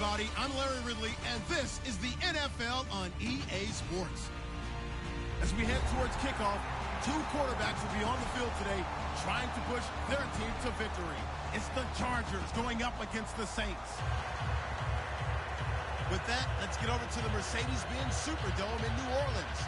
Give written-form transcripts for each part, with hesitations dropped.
everybody. I'm Larry Ridley, and this is the NFL on EA Sports. As we head towards kickoff, two quarterbacks will be on the field today trying to push their team to victory. It's the Chargers going up against the Saints. With that, let's get over to the Mercedes-Benz Superdome in New Orleans.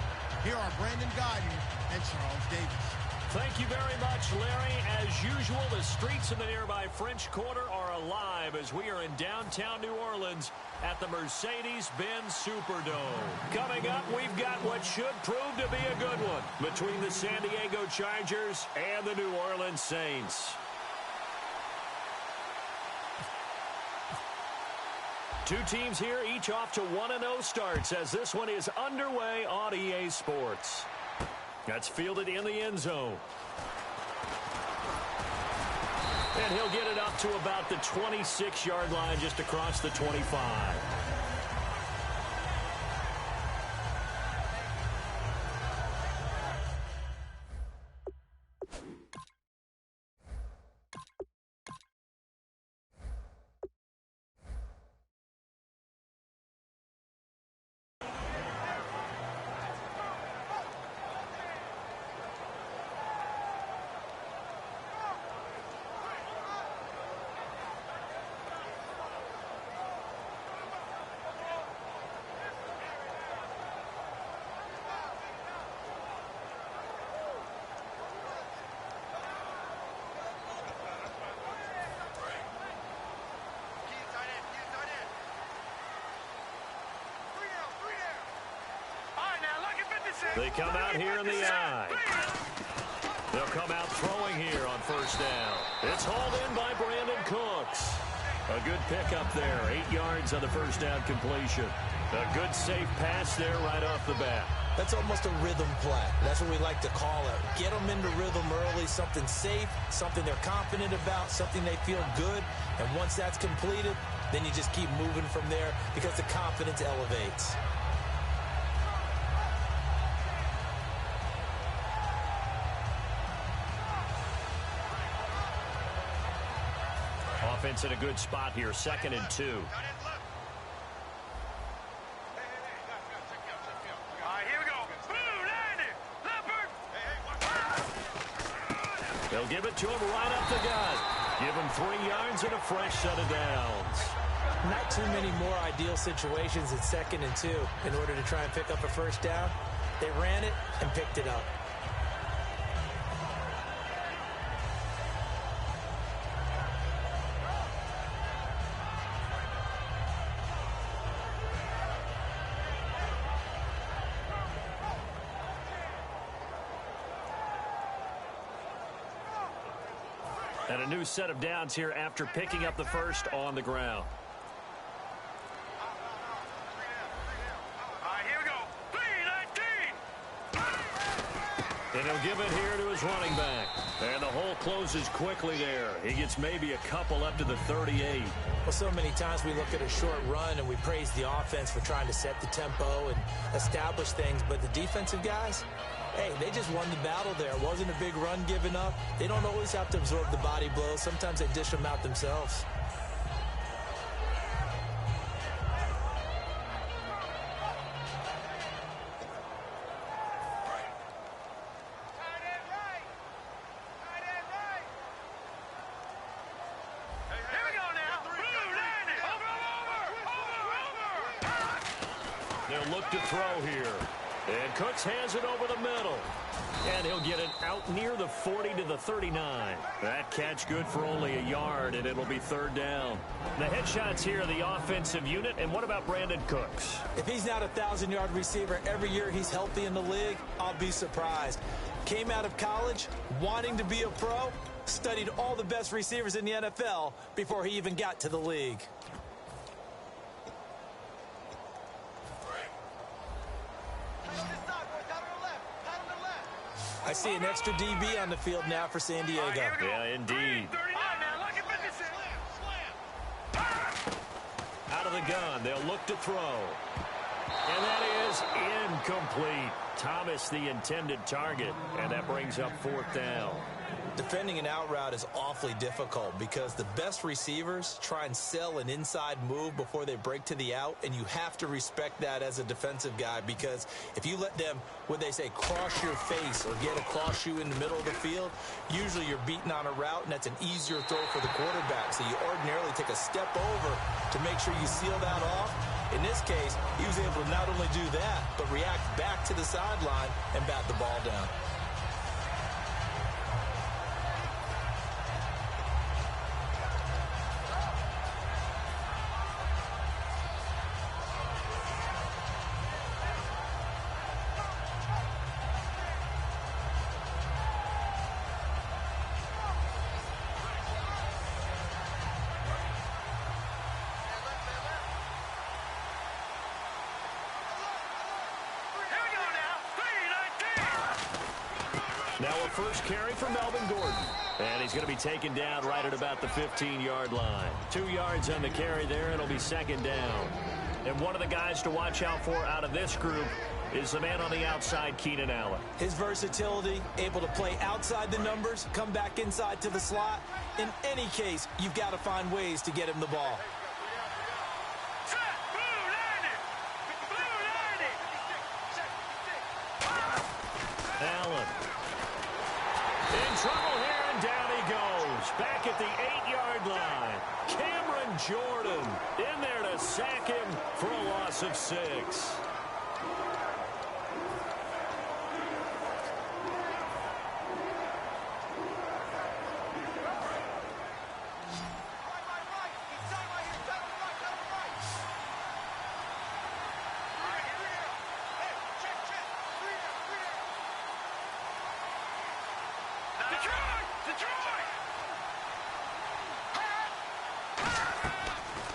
Here are Brandon Gaudin and Charles Davis. Thank you very much, Larry. As usual, the streets in the nearby French Quarter are alive as we are in downtown New Orleans at the Mercedes-Benz Superdome. Coming up, we've got what should prove to be a good one between the San Diego Chargers and the New Orleans Saints. Two teams here, each off to 1-0 starts as this one is underway on EA Sports. That's fielded in the end zone. And he'll get it up to about the 26-yard line just across the 25. They come out here in the eye. They'll come out throwing here on first down. It's hauled in by Brandon Cooks. A good pickup there. 8 yards on the first down completion. A good safe pass there right off the bat. That's almost a rhythm play. That's what we like to call it. Get them into rhythm early, something safe, something they're confident about, something they feel good. And once that's completed, then you just keep moving from there because the confidence elevates. Offense in a good spot here, 2nd and 2. They'll give it to him right up the gut. Give him 3 yards and a fresh set of downs. Not too many more ideal situations at 2nd and 2 in order to try and pick up a first down. They ran it and picked it up. And a new set of downs here after picking up the first on the ground. Here we go. 3-19. And he'll give it here to his running back. And the hole closes quickly there. He gets maybe a couple up to the 38. Well, so many times we look at a short run and we praise the offense for trying to set the tempo and establish things. But the defensive guys, hey, they just won the battle there. It wasn't a big run given up. They don't always have to absorb the body blows. Sometimes they dish them out themselves. They'll look to throw here. And Cooks has it over the middle. And he'll get it out near the 40 to the 39. That catch good for only a yard, and it'll be 3rd down. The headshots here are the offensive unit. And what about Brandon Cooks? If he's not a 1,000-yard receiver every year he's healthy in the league, I'll be surprised. Came out of college wanting to be a pro, studied all the best receivers in the NFL before he even got to the league. I see an extra DB on the field now for San Diego. Yeah, indeed. Out of the gun, they'll look to throw. And that is incomplete. Thomas, the intended target, and that brings up 4th down. Defending an out route is awfully difficult because the best receivers try and sell an inside move before they break to the out, and you have to respect that as a defensive guy, because if you let them, what they say, cross your face or get across you in the middle of the field, usually you're beaten on a route, and that's an easier throw for the quarterback. So you ordinarily take a step over to make sure you seal that off. In this case, he was able to not only do that, but react back to the sideline and bat the ball down. Now a first carry for Melvin Gordon. And he's going to be taken down right at about the 15-yard line. 2 yards on the carry there. It'll be second down. And one of the guys to watch out for out of this group is the man on the outside, Keenan Allen. His versatility, able to play outside the numbers, come back inside to the slot. In any case, you've got to find ways to get him the ball. Allen. In trouble here, and down he goes. Back at the 8-yard line. Cameron Jordan in there to sack him for a loss of 6.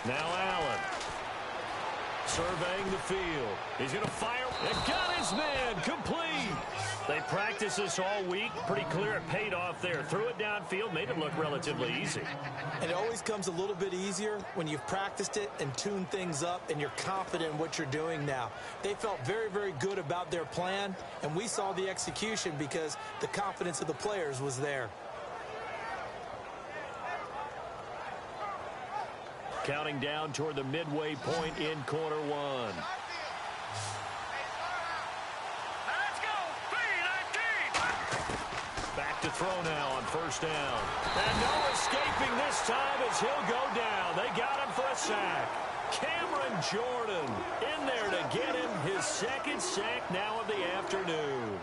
Now Allen surveying the field. He's going to fire. And got his man complete. They practiced this all week. Pretty clear it paid off there. Threw it downfield, made it look relatively easy. And it always comes a little bit easier when you've practiced it and tuned things up and you're confident in what you're doing now. They felt very, very good about their plan, and we saw the execution because the confidence of the players was there. Counting down toward the midway point in quarter one. Back to throw now on first down. And no escaping this time as he'll go down. They got him for a sack. Cameron Jordan in there to get him his second sack now of the afternoon.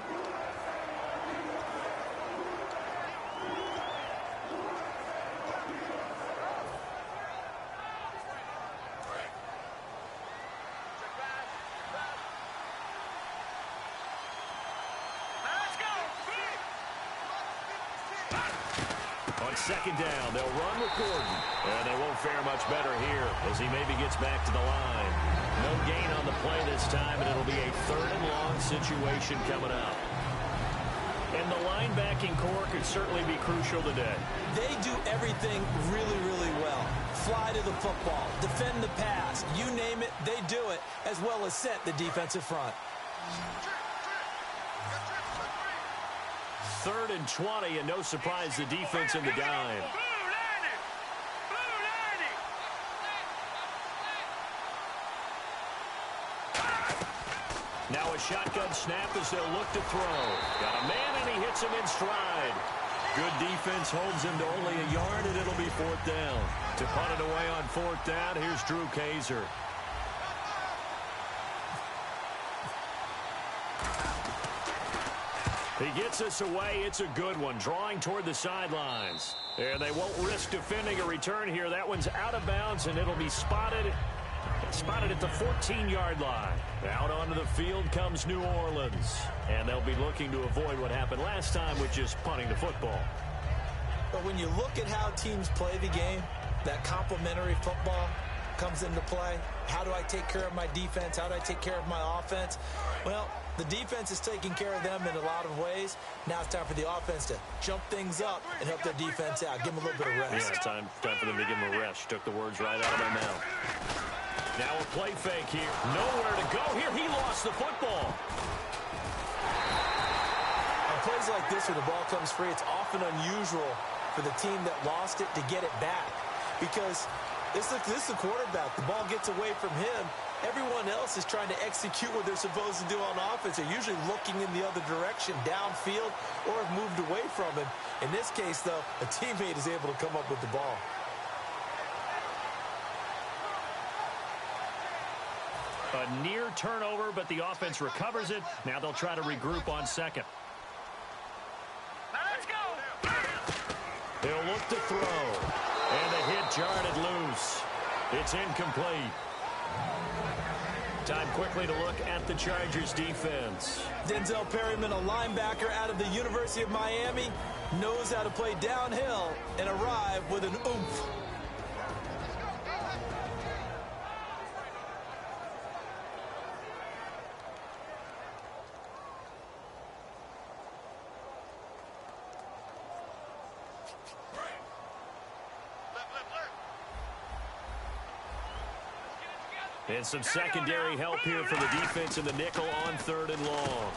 Second down, they'll run with Gordon. And they won't fare much better here as he maybe gets back to the line. No gain on the play this time, and it'll be a 3rd and long situation coming up. And the linebacking core could certainly be crucial today. They do everything really, really well. Fly to the football, defend the pass, you name it, they do it, as well as set the defensive front. 3rd and 20, and no surprise, the defense in the dime. Now a shotgun snap as they'll look to throw. Got a man, and he hits him in stride. Good defense holds him to only a yard, and it'll be 4th down. To punt it away on 4th down, here's Drew Kaiser. He gets us away. It's a good one. Drawing toward the sidelines. And they won't risk defending a return here. That one's out of bounds, and it'll be spotted at the 14-yard line. Out onto the field comes New Orleans. And they'll be looking to avoid what happened last time, which is punting the football. But when you look at how teams play the game, that complementary football comes into play. How do I take care of my defense? How do I take care of my offense? Well, the defense is taking care of them in a lot of ways. Now it's time for the offense to jump things up and help their defense out. Give them a little bit of rest. Yeah, it's time for them to give them a rest. She took the words right out of my mouth. Now a play fake here. Nowhere to go here. He lost the football. A play plays like this when the ball comes free, it's often unusual for the team that lost it to get it back. Because this is the quarterback. The ball gets away from him. Everyone else is trying to execute what they're supposed to do on offense. They're usually looking in the other direction, downfield, or have moved away from him. In this case, though, a teammate is able to come up with the ball. A near turnover, but the offense recovers it. Now they'll try to regroup on second. Let's go. They'll look to throw. And the hit jarred it loose. It's incomplete. Time quickly to look at the Chargers defense. Denzel Perryman, a linebacker out of the University of Miami, knows how to play downhill and arrive with an oomph. And some secondary help here for the defense in the nickel on 3rd and long.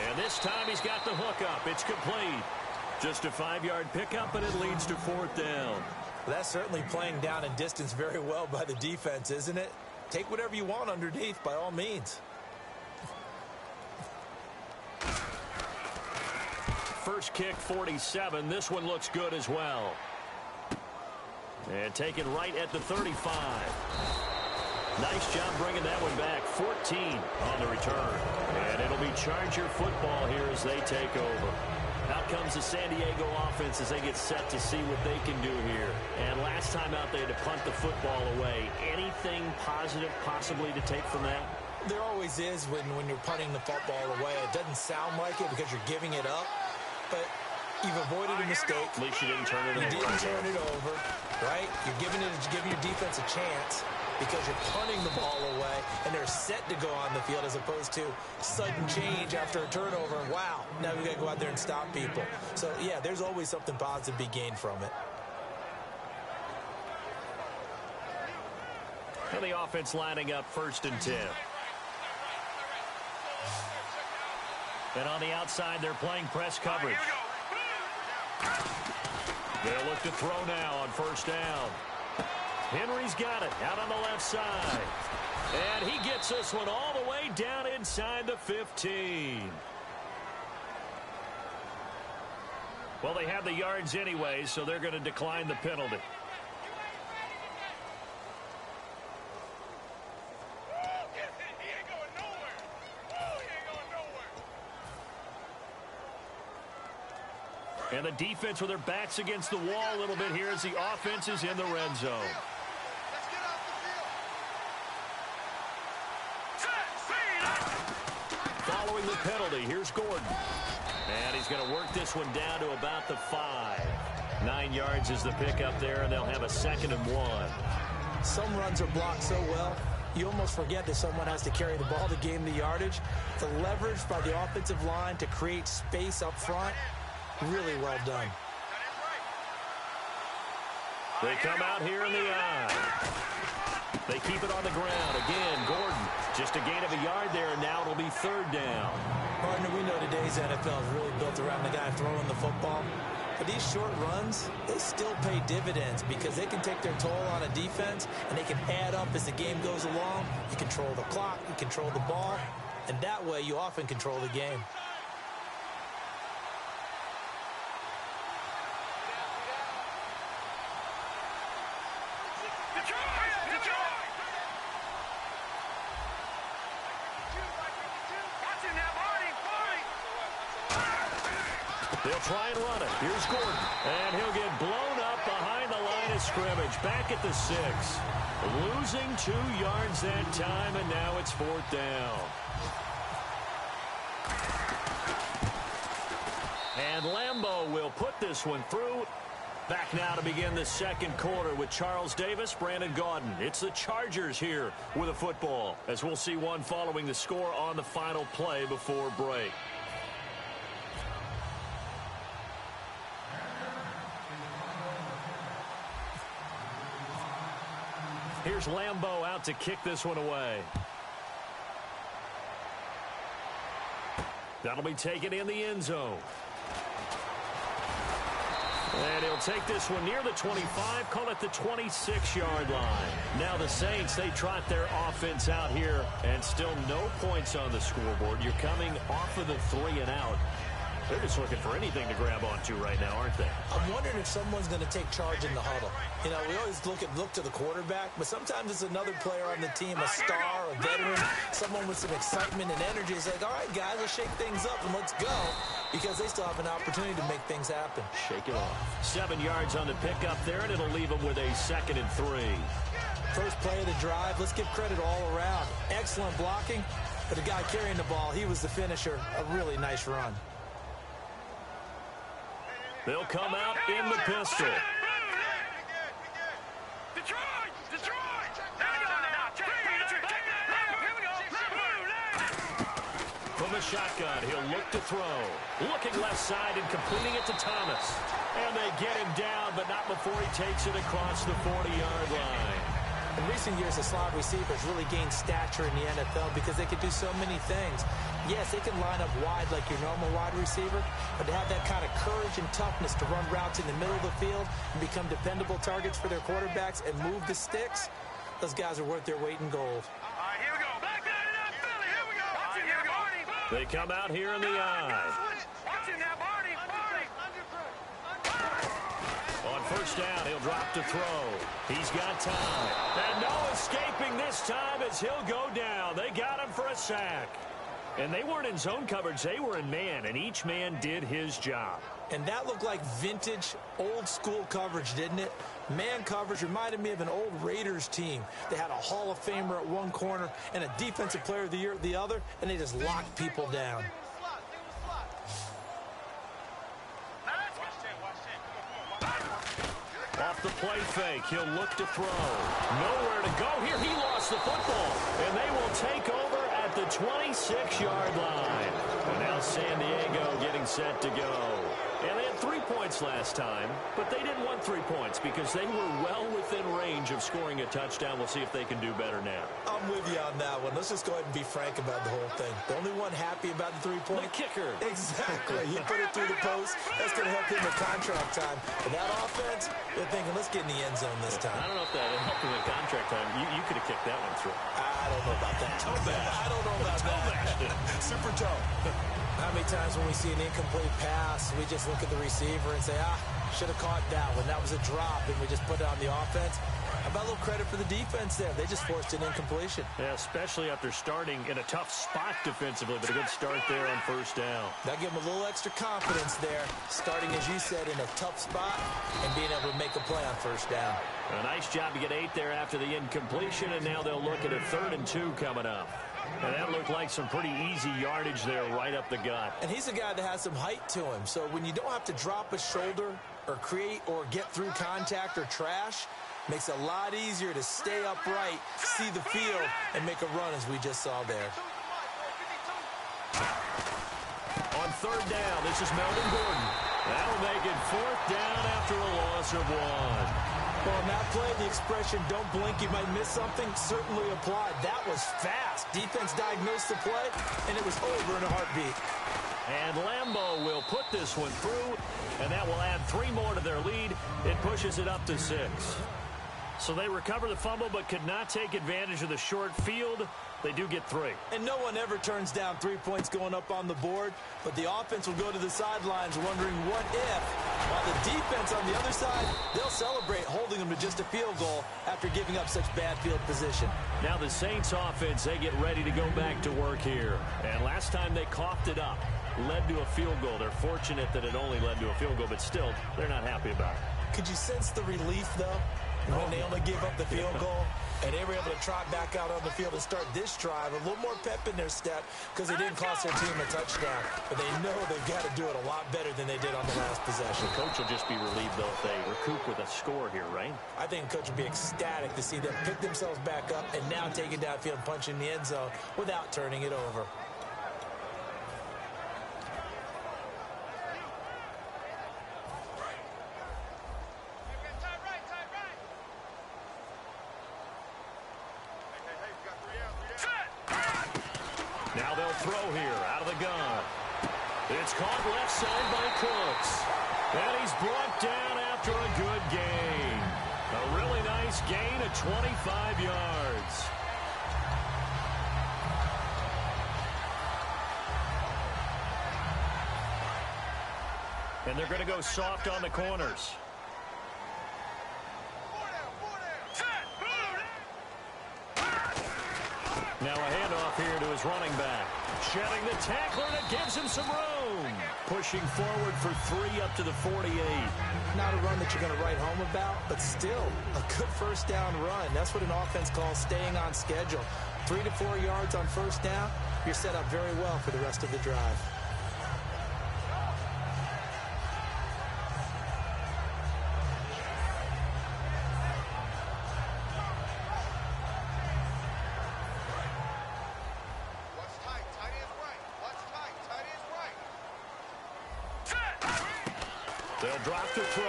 And this time he's got the hook up. It's complete. Just a 5-yard pickup, and it leads to 4th down. Well, that's certainly playing down and distance very well by the defense, isn't it? Take whatever you want underneath, by all means. First kick, 47. This one looks good as well. And taken right at the 35. Nice job bringing that one back. 14 on the return. And it'll be Charger football here as they take over. Out comes the San Diego offense as they get set to see what they can do here. And last time out there to punt the football away. Anything positive possibly to take from that? There always is when you're punting the football away. It doesn't sound like it because you're giving it up. But you've avoided a mistake. At least you didn't turn it over. You didn't turn it over, right? You're giving your defense a chance because you're punting the ball away and they're set to go on the field as opposed to sudden change after a turnover. And wow, now we got to go out there and stop people. So, yeah, there's always something positive to be gained from it. And the offense lining up 1st and 10. And on the outside, they're playing press coverage. They'll look to throw now on 1st down. Henry's got it out on the left side. And he gets this one all the way down inside the 15. Well, they have the yards anyway, so they're going to decline the penalty. And the defense with their backs against the wall a little bit here as the offense is in the red zone. Following the penalty, here's Gordon. And he's going to work this one down to about the 5. 9 yards is the pickup there, and they'll have a 2nd and 1. Some runs are blocked so well, you almost forget that someone has to carry the ball to gain the yardage. The leverage by the offensive line to create space up front, really well done. They come out here in the eye. They keep it on the ground. Again, Gordon, just a gain of a yard there, and now it'll be 3rd down. Partner, we know today's NFL is really built around the guy throwing the football. But these short runs, they still pay dividends because they can take their toll on a defense, and they can add up as the game goes along. You control the clock, you control the ball, and that way you often control the game. They'll try and run it. Here's Gordon. And he'll get blown up behind the line of scrimmage. Back at the 6. Losing 2 yards that time, and now it's 4th down. And Lambeau will put this one through. Back now to begin the 2nd quarter with Charles Davis, Brandon Gaudin. It's the Chargers here with a football, as we'll see one following the score on the final play before break. Here's Lambeau out to kick this one away. That'll be taken in the end zone. And he'll take this one near the 25, call it the 26-yard line. Now the Saints, they trot their offense out here, and still no points on the scoreboard. You're coming off of the 3 and out. They're just looking for anything to grab onto right now, aren't they? I'm wondering if someone's going to take charge in the huddle. You know, we always look to the quarterback, but sometimes it's another player on the team, a star, a veteran, someone with some excitement and energy. It's like, all right, guys, let's shake things up and let's go, because they still have an opportunity to make things happen. Shake it off. 7 yards on the pickup there, and it'll leave them with a 2nd and 3. First play of the drive, let's give credit all around. Excellent blocking, but the guy carrying the ball, he was the finisher. A really nice run. They'll come out in the pistol. From the shotgun, he'll look to throw. Looking left side and completing it to Thomas. And they get him down, but not before he takes it across the 40-yard line. In recent years, the slot receivers really gained stature in the NFL because they could do so many things. Yes, they can line up wide like your normal wide receiver, but to have that kind of courage and toughness to run routes in the middle of the field and become dependable targets for their quarterbacks and move the sticks, those guys are worth their weight in gold. Here we go. Back that it up, Philly. Here we go. Here we go. They come out here in the eye. Watch it now, Barney. On first down, he'll drop to throw. He's got time. And no escaping this time as he'll go down. They got him for a sack. And they weren't in zone coverage. They were in man, and each man did his job. And that looked like vintage, old-school coverage, didn't it? Man coverage reminded me of an old Raiders team. They had a Hall of Famer at one corner and a Defensive Player of the Year at the other, and they just locked people down. Off the play fake, he'll look to throw. Nowhere to go here. He lost the football, and they will take over at the 26-yard line. And now San Diego getting set to go. And they had 3 points last time, but they didn't want 3 points because they were well within range of scoring a touchdown. We'll see if they can do better now. I'm with you on that one. Let's just go ahead and be frank about the whole thing. The only one happy about the 3-point? The kicker. Exactly. He put it through the post. That's going to help him with contract time. But that offense, they're thinking, let's get in the end zone this time. I don't know if that helped him with contract time. You could have kicked that one through. I don't know about that. Toe bash. I don't know about that. Super toe. How many times when we see an incomplete pass, we just look at the receiver and say, should have caught that one. That was a drop, and we just put it on the offense. How about a little credit for the defense there? They just forced an incompletion. Yeah, especially after starting in a tough spot defensively, but a good start there on first down. That gave them a little extra confidence there, starting, as you said, in a tough spot and being able to make a play on first down. A nice job to get 8 there after the incompletion, and now they'll look at a 3rd and 2 coming up. And that looked like some pretty easy yardage there right up the gut. And he's a guy that has some height to him, so when you don't have to drop a shoulder or create or get through contact or trash, makes it a lot easier to stay upright, see the field, and make a run as we just saw there. On 3rd down, this is Melvin Gordon. That'll make it 4th down after a loss of 1. Well, on that play, the expression, don't blink, you might miss something, certainly applied. That was fast. Defense diagnosed the play, and it was over in a heartbeat. And Lambeau will put this one through, and that will add 3 more to their lead. It pushes it up to 6. So they recover the fumble, but could not take advantage of the short field. They do get 3. And no one ever turns down 3 points going up on the board, but the offense will go to the sidelines wondering what if, while the defense on the other side, they'll celebrate holding them to just a field goal after giving up such bad field position. Now the Saints offense, they get ready to go back to work here. And last time they coughed it up, led to a field goal. They're fortunate that it only led to a field goal, but still, they're not happy about it. Could you sense the relief, though, when they only gave up the field goal? And they were able to trot back out on the field and start this drive. A little more pep in their step because they didn't cost their team a touchdown. But they know they've got to do it a lot better than they did on the last possession. The coach will just be relieved, though, if they recoup with a score here, right? I think the coach will be ecstatic to see them pick themselves back up and now take it downfield and punch in the end zone without turning it over. Now they'll throw here out of the gun. It's caught left side by Cooks. And he's brought down gain of 25 yards. And they're going to go soft on the corners. Now a handoff here to his running back. Shedding the tackler, and it gives him some room. Pushing forward for 3 up to the 48. Not a run that you're going to write home about, but still a good first down run. That's what an offense calls staying on schedule. 3 to 4 yards on first down. You're set up very well for the rest of the drive. They'll drop the throw.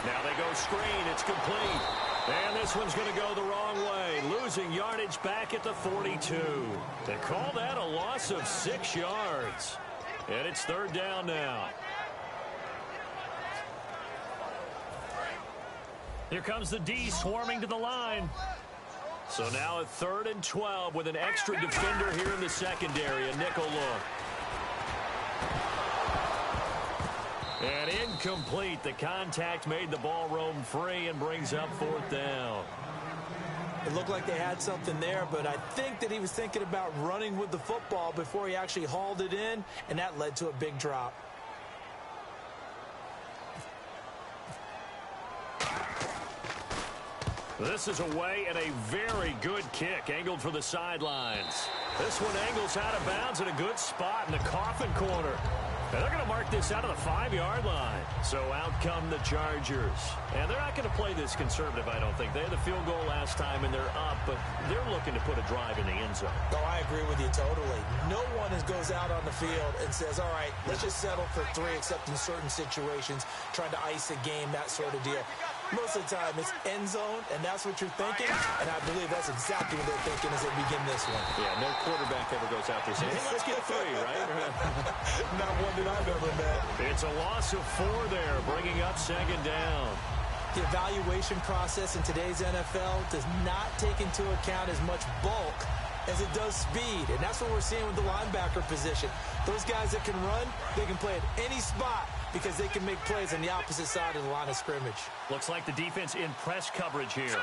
Now they go screen. It's complete. And this one's going to go the wrong way. Losing yardage back at the 42. They call that a loss of 6 yards. And it's third down now. Here comes the D swarming to the line. So now a 3rd and 12 with an extra defender here in the secondary. A nickel look. And incomplete. The contact made the ball roam free and brings up 4th down. It looked like they had something there, but I think that he was thinking about running with the football before he actually hauled it in, and that led to a big drop. This is away and a very good kick angled for the sidelines. This one angles out of bounds in a good spot in the coffin corner. And they're going to mark this out of the 5-yard line. So out come the Chargers. And they're not going to play this conservative, I don't think. They had the field goal last time, and they're up, but they're looking to put a drive in the end zone. Oh, I agree with you totally. No one goes out on the field and says, all right, let's just settle for 3, except in certain situations, trying to ice a game, that sort of deal. Most of the time, it's end zone, and that's what you're thinking. And I believe that's exactly what they're thinking as they begin this one. Yeah, no quarterback ever goes out there saying, hey, let's get 3, right? Not one that I've ever met. It's a loss of 4 there, bringing up 2nd down. The evaluation process in today's NFL does not take into account as much bulk as it does speed, and that's what we're seeing with the linebacker position. Those guys that can run, they can play at any spot because they can make plays on the opposite side of the line of scrimmage. Looks like the defense in press coverage here.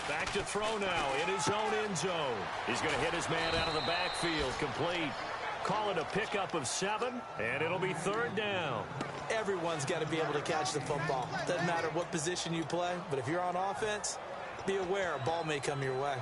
Back to throw now in his own end zone. He's going to hit his man out of the backfield, complete. Call it a pickup of 7, and it'll be 3rd down. Everyone's got to be able to catch the football. Doesn't matter what position you play, but if you're on offense, be aware a ball may come your way.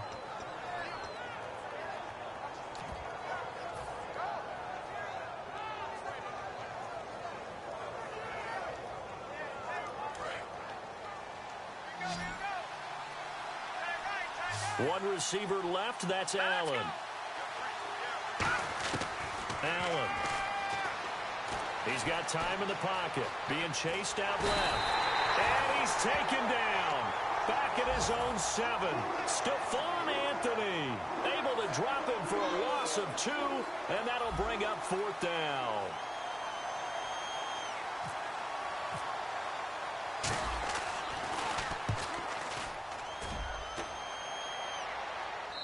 One receiver left, that's Allen. Allen. He's got time in the pocket, being chased out left. And he's taken down. Back at his own 7. Stephon Anthony able to drop him for a loss of 2, and that'll bring up 4th down.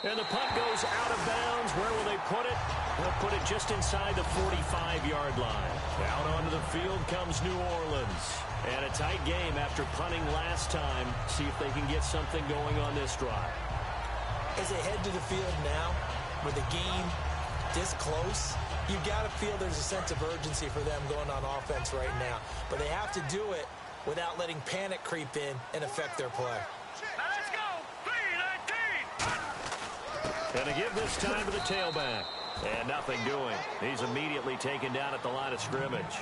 And the punt goes out of bounds. Where will they put it? They'll put it just inside the 45-yard line. Out onto the field comes New Orleans. And a tight game after punting last time. See if they can get something going on this drive. As they head to the field now, with the game this close, you got to feel there's a sense of urgency for them going on offense right now. But they have to do it without letting panic creep in and affect their play. Now let's go. 3-19. And to give this time to the tailback. And nothing doing. He's immediately taken down at the line of scrimmage.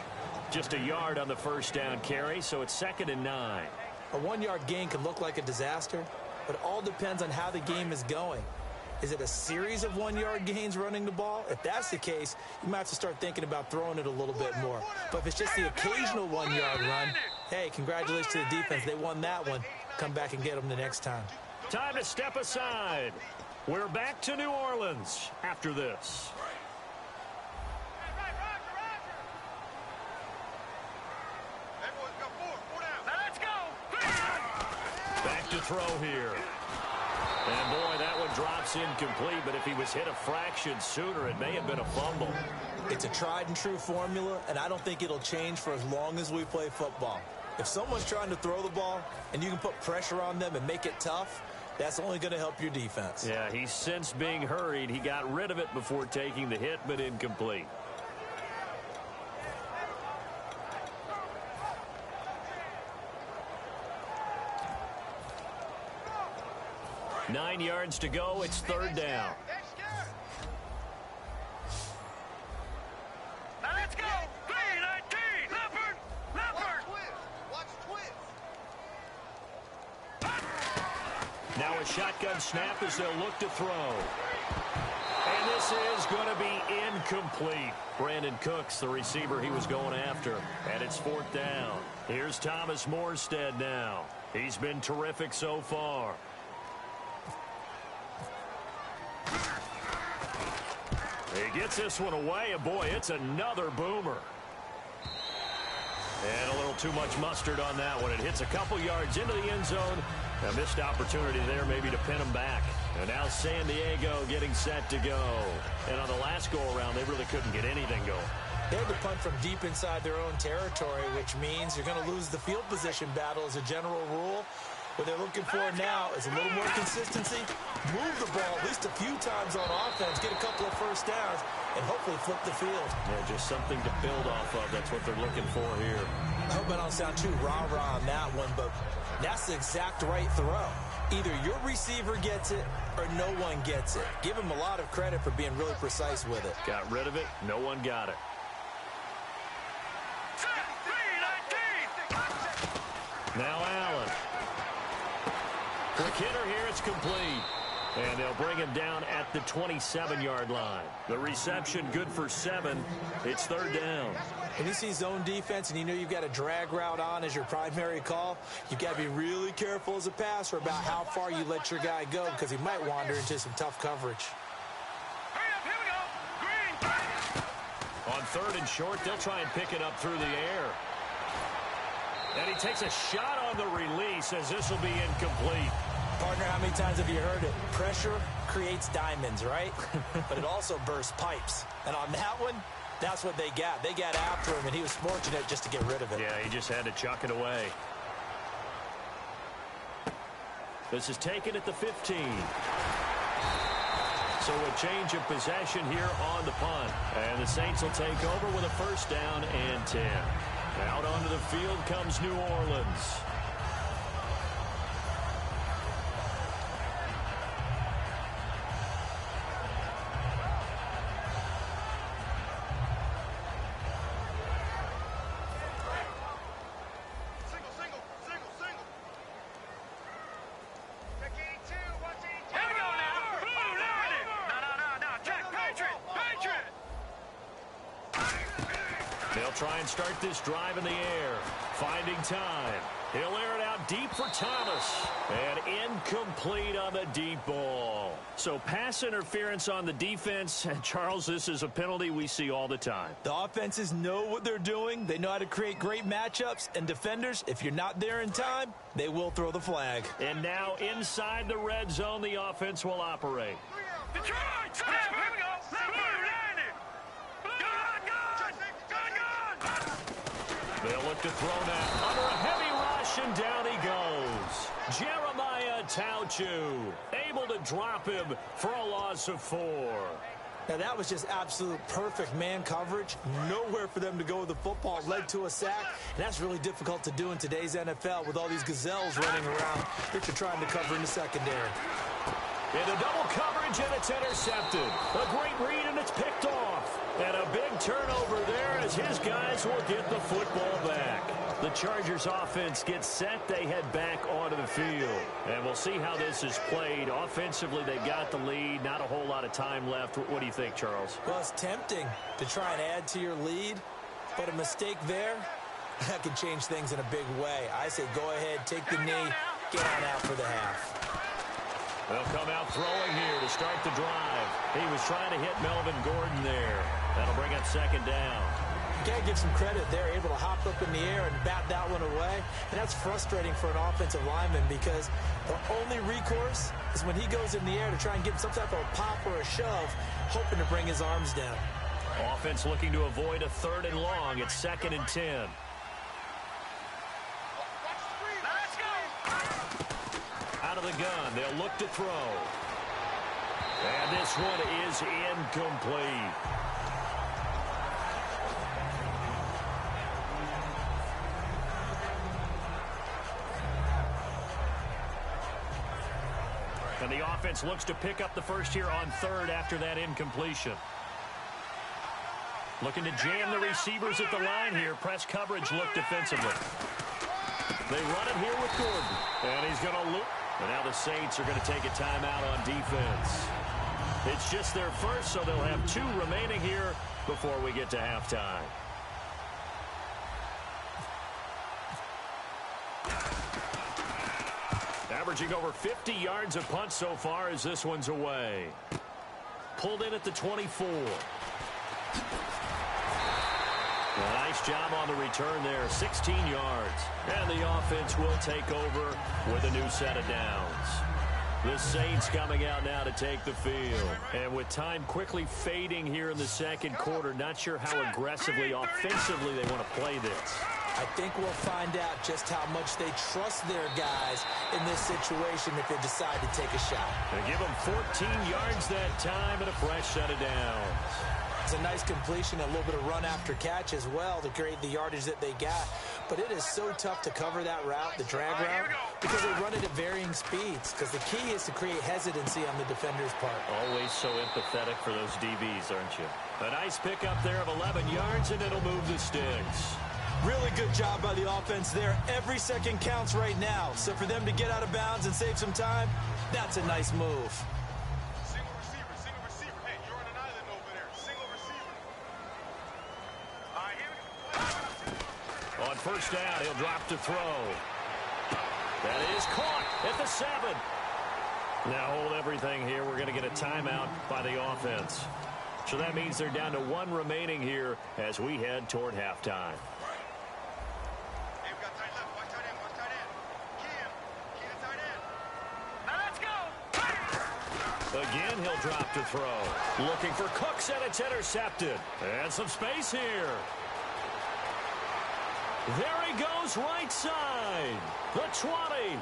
Just a yard on the first down carry, so it's 2nd and 9. A 1-yard gain can look like a disaster, but it all depends on how the game is going. Is it a series of 1-yard gains running the ball? If that's the case, you might have to start thinking about throwing it a little bit more. But if it's just the occasional 1-yard run, hey, congratulations to the defense. They won that one. Come back and get them the next time. Time to step aside. We're back to New Orleans after this. Now let's go. 3-19. throw here. And, boy, that one drops incomplete, but if he was hit a fraction sooner, it may have been a fumble. It's a tried-and-true formula, and I don't think it'll change for as long as we play football. If someone's trying to throw the ball and you can put pressure on them and make it tough, that's only going to help your defense. Yeah, he's since being hurried. He got rid of it before taking the hit, but incomplete. Nine yards to go. It's third down. Now let's go. 3-19. Leopard. Leopard. Watch twins. Now a shotgun snap as they'll look to throw. And this is going to be incomplete. Brandon Cooks, the receiver he was going after. And it's fourth down. Here's Thomas Morstead now. He's been terrific so far. He gets this one away, and boy, it's another boomer. And a little too much mustard on that one. It hits a couple yards into the end zone. A missed opportunity there maybe to pin him back. And now San Diego getting set to go. And on the last go-around, they really couldn't get anything going. They had to punt from deep inside their own territory, which means you're going to lose the field position battle as a general rule. What they're looking for now is a little more consistency, move the ball at least a few times on offense, get a couple of first downs, and hopefully flip the field. Yeah, just something to build off of. That's what they're looking for here. I hope I don't sound too rah-rah on that one, but that's the exact right throw. Either your receiver gets it or no one gets it. Give him a lot of credit for being really precise with it. Got rid of it. No one got it. Now Allen. Quick hitter here, it's complete. And they'll bring him down at the 27-yard line. The reception good for 7. It's third down. When you see zone defense and you know you've got a drag route on as your primary call, you've got to be really careful as a passer about how far you let your guy go because he might wander into some tough coverage. On third and short, they'll try and pick it up through the air. And he takes a shot on the release as this will be incomplete. Partner, how many times have you heard it? Pressure creates diamonds, right? But it also bursts pipes. And on that one, that's what they got. They got after him, and he was fortunate just to get rid of it. Yeah, he just had to chuck it away. This is taken at the 15. So a change of possession here on the punt. And the Saints will take over with a first down and 10. Out onto the field comes New Orleans. They'll try and start this drive in the air. Finding time. He'll air it out deep for Thomas. And incomplete on the deep ball. So pass interference on the defense. And Charles, this is a penalty we see all the time. The offenses know what they're doing. They know how to create great matchups. And defenders, if you're not there in time, they will throw the flag. And now inside the red zone, the offense will operate. Detroit! Here we go! They'll look to throw now. Under a heavy rush, and down he goes. Jeremiah Tauchu able to drop him for a loss of 4. Now, that was just absolute perfect man coverage. Nowhere for them to go with the football. Led to a sack. And that's really difficult to do in today's NFL with all these gazelles running around that you're trying to cover in the secondary. In the double coverage, and it's intercepted. A great read, and it's picked off. And a big turnover there as his guys will get the football back. The Chargers offense gets set. They head back onto the field. And we'll see how this is played. Offensively, they got the lead. Not a whole lot of time left. What do you think, Charles? Well, it's tempting to try and add to your lead. But a mistake there, that can change things in a big way. I say go ahead, take the knee, get on out for the half. They'll come out throwing here to start the drive. He was trying to hit Melvin Gordon there. That'll bring up second down. You got to give some credit. They're able to hop up in the air and bat that one away. And that's frustrating for an offensive lineman because the only recourse is when he goes in the air to try and give some type of a pop or a shove, hoping to bring his arms down. Offense looking to avoid a 3rd and long. It's 2nd and 10. Let's go. Out of the gun, they'll look to throw. And this one is incomplete. And the offense looks to pick up the first here on 3rd after that incompletion. Looking to jam the receivers at the line here. Press coverage look defensively. They run it here with Gordon. And he's going to loop. And now the Saints are going to take a timeout on defense. It's just their first, so they'll have 2 remaining here before we get to halftime. Averaging over 50 yards a punt so far as this one's away. Pulled in at the 24. A nice job on the return there, 16 yards. And the offense will take over with a new set of downs. The Saints coming out now to take the field. And with time quickly fading here in the 2nd quarter, not sure how aggressively, offensively they want to play this. I think we'll find out just how much they trust their guys in this situation if they decide to take a shot. They give them 14 yards that time and a fresh set of downs. It's a nice completion, a little bit of run after catch as well to create the yardage that they got. But it is so tough to cover that route, the drag route, because they run it at varying speeds. Because the key is to create hesitancy on the defender's part. Always so empathetic for those DBs, aren't you? A nice pickup there of 11 yards, and it'll move the sticks. Really good job by the offense there. Every second counts right now. So for them to get out of bounds and save some time, that's a nice move. Single receiver. Hey, you're on an island over there. Single receiver. All right, here we go. On first down, he'll drop to throw. That is caught at the 7. Now hold everything here. We're going to get a timeout by the offense. So that means they're down to 1 remaining here as we head toward halftime. Again, he'll drop to throw. Looking for Cooks, and it's intercepted. And some space here. There he goes, right side. The 20.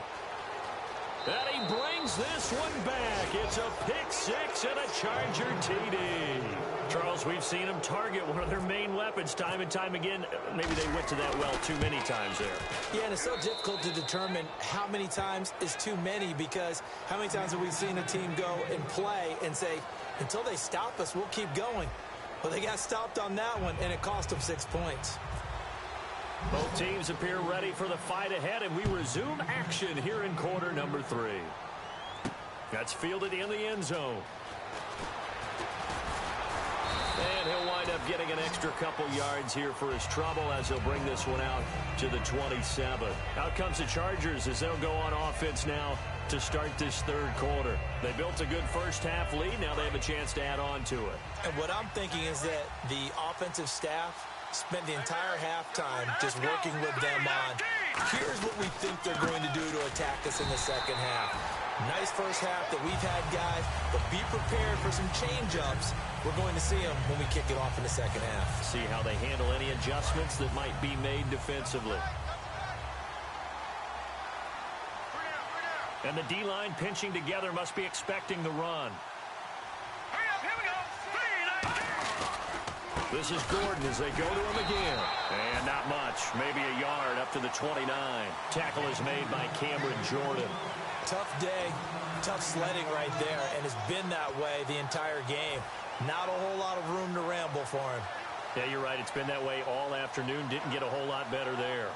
And he brings this one back. It's a pick 6 and a Charger TD. Charles, we've seen him target one of their main weapons time and time again. Maybe they went to that well too many times there. Yeah, and it's so difficult to determine how many times is too many, because how many times have we seen a team go and play and say, until they stop us, we'll keep going. Well, they got stopped on that one, and it cost them 6 points. Both teams appear ready for the fight ahead, and we resume action here in quarter number 3. That's fielded in the end zone. And he'll wind up getting an extra couple yards here for his trouble as he'll bring this one out to the 27. Out comes the Chargers as they'll go on offense now to start this 3rd quarter. They built a good first half lead. Now they have a chance to add on to it. And what I'm thinking is that the offensive staff spent the entire halftime just working with them on, here's what we think they're going to do to attack us in the 2nd half. Nice first half that we've had, guys, but be prepared for some change-ups. We're going to see them when we kick it off in the 2nd half. See how they handle any adjustments that might be made defensively. And the D-line pinching together must be expecting the run. Here we go. 3-19. This is Gordon as they go to him again. And not much. Maybe a yard up to the 29. Tackle is made by Cameron Jordan. Tough day, tough sledding right there, and it's been that way the entire game. Not a whole lot of room to ramble for him. Yeah, you're right. It's been that way all afternoon. Didn't get a whole lot better there.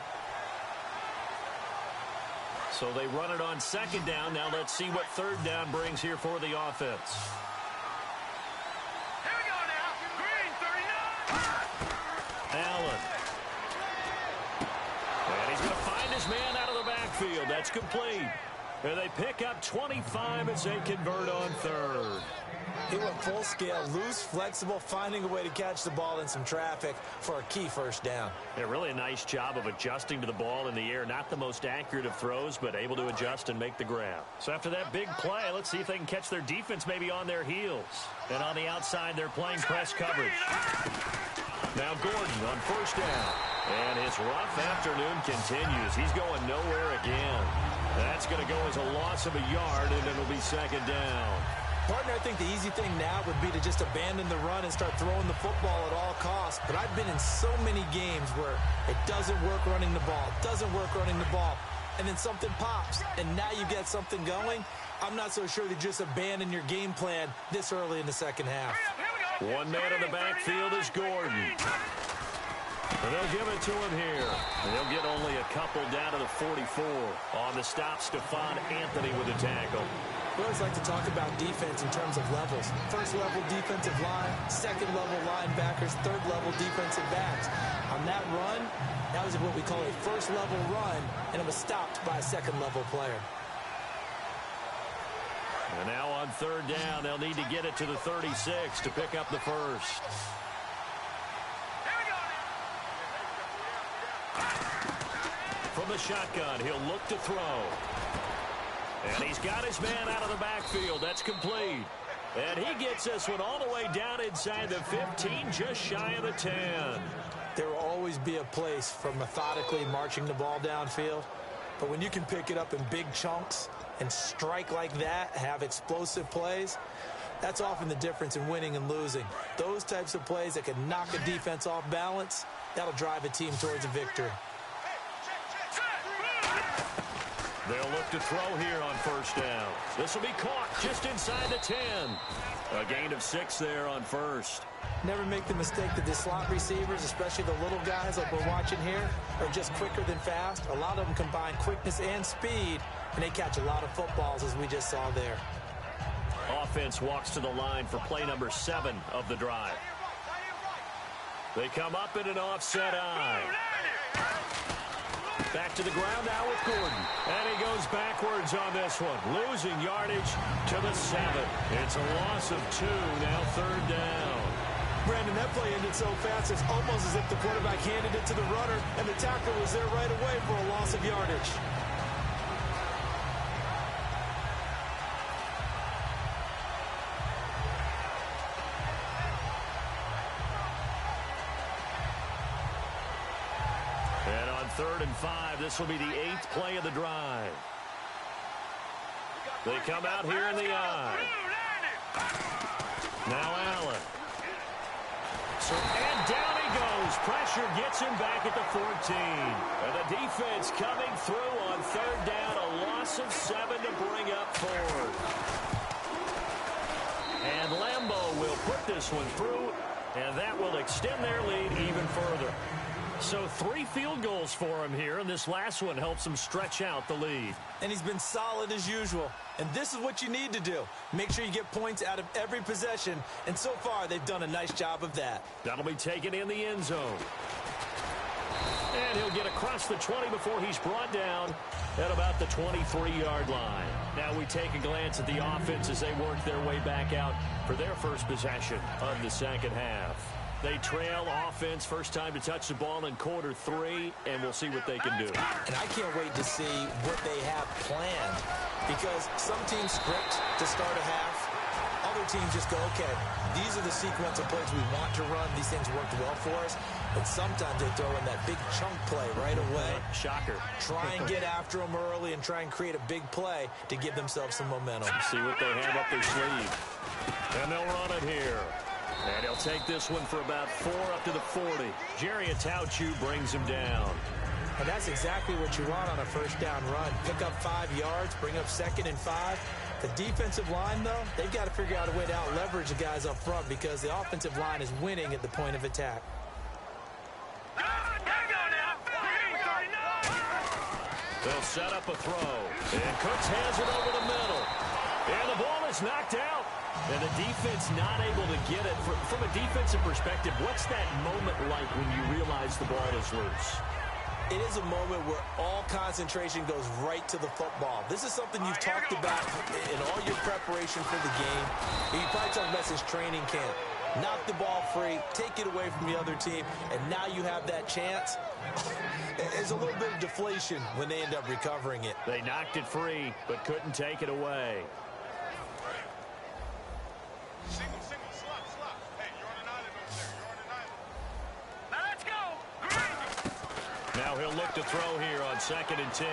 So they run it on 2nd down. Now let's see what 3rd down brings here for the offense. Here we go now. Green, 39. Allen. And he's going to find his man out of the backfield. That's complete. And they pick up 25 as they convert on 3rd. He went full scale, loose, flexible, finding a way to catch the ball in some traffic for a key first down. Yeah, really a nice job of adjusting to the ball in the air. Not the most accurate of throws, but able to adjust and make the grab. So after that big play, let's see if they can catch their defense maybe on their heels. And on the outside, they're playing press coverage. Now Gordon on first down. And his rough afternoon continues. He's going nowhere again. That's going to go as a loss of a yard, and it'll be second down. Partner, I think the easy thing now would be to just abandon the run and start throwing the football at all costs. But I've been in so many games where it doesn't work running the ball, and then something pops, and now you get something going. I'm not so sure that you just abandon your game plan this early in the second half. One man in the backfield is Gordon. And they'll give it to him here. And he'll get only a couple down to the 44. On the stop, Stephon Anthony with a tackle. We always like to talk about defense in terms of levels. First-level defensive line, second-level linebackers, third-level defensive backs. On that run, that was what we call a first-level run, and it was stopped by a second-level player. And now on third down, they'll need to get it to the 36 to pick up the first. From the shotgun, he'll look to throw. And he's got his man out of the backfield. That's complete. And he gets this one all the way down inside the 15, just shy of the 10. There will always be a place for methodically marching the ball downfield. But when you can pick it up in big chunks and strike like that, have explosive plays, that's often the difference in winning and losing. Those types of plays that can knock a defense off balance, that'll drive a team towards a victory. They'll look to throw here on first down. This will be caught just inside the 10. A gain of 6 there on first. Never make the mistake that the slot receivers, especially the little guys like we're watching here, are just quicker than fast. A lot of them combine quickness and speed, and they catch a lot of footballs, as we just saw there. Offense walks to the line for play number 7 of the drive. They come up in an offset eye. Back to the ground now with Gordon. And he goes backwards on this one. Losing yardage to the 7. It's a loss of 2, now third down. Brandon, that play ended so fast, it's almost as if the quarterback handed it to the runner, and the tackler was there right away for a loss of yardage. And on 3rd and 5, this will be the 8th play of the drive. They come out here in the eye. Now Allen. And down he goes. Pressure gets him back at the 14. And the defense coming through on 3rd down. A loss of 7 to bring up 4th. And Lambeau will put this one through, and that will extend their lead even further. So 3 field goals for him here, and this last one helps him stretch out the lead. And he's been solid as usual. And this is what you need to do. Make sure you get points out of every possession. And so far, they've done a nice job of that. That'll be taken in the end zone. And he'll get across the 20 before he's brought down at about the 23-yard line. Now we take a glance at the offense as they work their way back out for their first possession of the second half. They trail offense, first time to touch the ball in quarter 3, and we'll see what they can do. And I can't wait to see what they have planned, because some teams script to start a half. Other teams just go, okay, these are the sequence of plays we want to run. These things worked well for us. But sometimes they throw in that big chunk play right away. Shocker. Try and get after them early and try and create a big play to give themselves some momentum. See what they have up their sleeve. And they'll run it here. And he'll take this one for about 4 up to the 40. Jerry Atauchu brings him down. And that's exactly what you want on a first down run. Pick up 5 yards, bring up 2nd and 5. The defensive line, though, they've got to figure out a way to out-leverage the guys up front because the offensive line is winning at the point of attack. They'll set up a throw. And Cooks has it over the middle. And the ball is knocked out. And the defense not able to get it. From a defensive perspective, what's that moment like when you realize the ball is loose? It is a moment where all concentration goes right to the football. This is something you've talked about in all your preparation for the game. You probably talked about since training camp. Knock the ball free, take it away from the other team, and now you have that chance. There's a little bit of deflation when they end up recovering it. They knocked it free, but couldn't take it away. Single, slot. Hey, you're on an island over there. You're on an island. Now let's go. Now he'll look to throw here on 2nd and 10.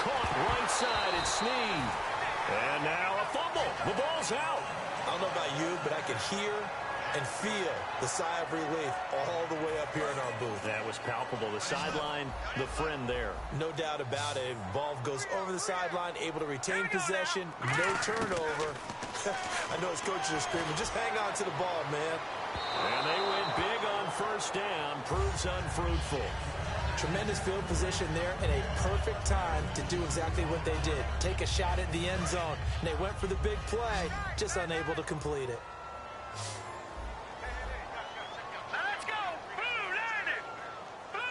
Caught right side, it's Snead. And now a fumble. The ball's out. I don't know about you, but I can hear and feel the sigh of relief all the way up here in our booth. That was palpable. The sideline, the friend there. No doubt about it. Ball goes over the sideline, able to retain possession, no turnover. I know his coaches are screaming, just hang on to the ball, man. And they went big on 1st down. Proves unfruitful. Tremendous field position there and a perfect time to do exactly what they did. Take a shot at the end zone. And they went for the big play, just unable to complete it. Let's go. Blue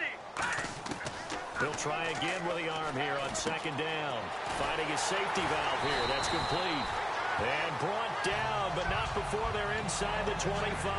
90. He'll try again with the arm here on 2nd down. Finding his safety valve here. That's complete. And brought down, but not before they're inside the 25.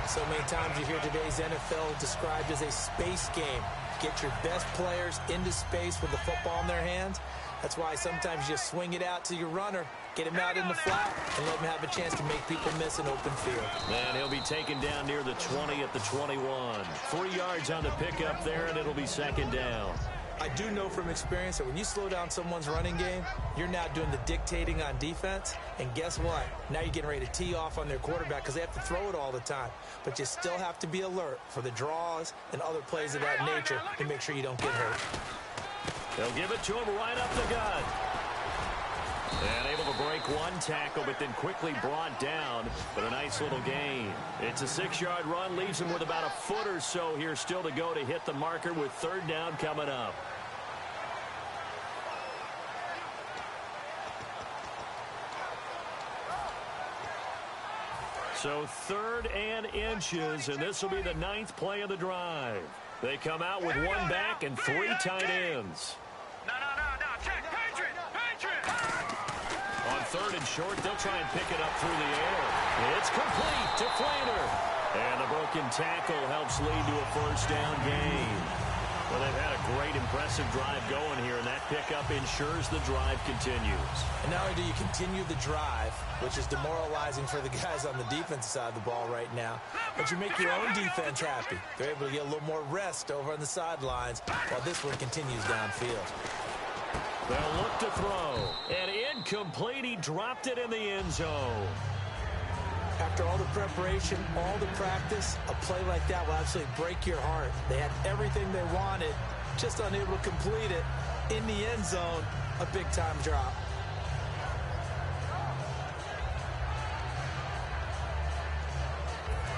So many times you hear today's NFL described as a space game. Get your best players into space with the football in their hands. That's why sometimes you just swing it out to your runner, get him out in the flat, and let him have a chance to make people miss an open field. And he'll be taken down near the 20 at the 21. 3 yards on the pickup there, and it'll be 2nd down. I do know from experience that when you slow down someone's running game, you're now doing the dictating on defense. And guess what? Now you're getting ready to tee off on their quarterback because they have to throw it all the time. But you still have to be alert for the draws and other plays of that nature to make sure you don't get hurt. They'll give it to him right up the gut. And able to break one tackle, but then quickly brought down. But a nice little gain. It's a 6-yard run, leaves him with about a foot or so here still to go to hit the marker with 3rd down coming up. So 3rd and inches, and this will be the 9th play of the drive. They come out with 1 back and 3 tight ends. No. Check. Patriot. On 3rd and short, they'll try and pick it up through the air. It's complete to Flainer. And the broken tackle helps lead to a 1st down gain. Well, they've had a great, impressive drive going here, and that pickup ensures the drive continues. And not only do you continue the drive, which is demoralizing for the guys on the defensive side of the ball right now, but you make your own defense happy. They're able to get a little more rest over on the sidelines while this one continues downfield. They'll look to throw. And incomplete. He dropped it in the end zone. After all the preparation, all the practice, a play like that will absolutely break your heart. They had everything they wanted, just unable to complete it. In the end zone, a big-time drop.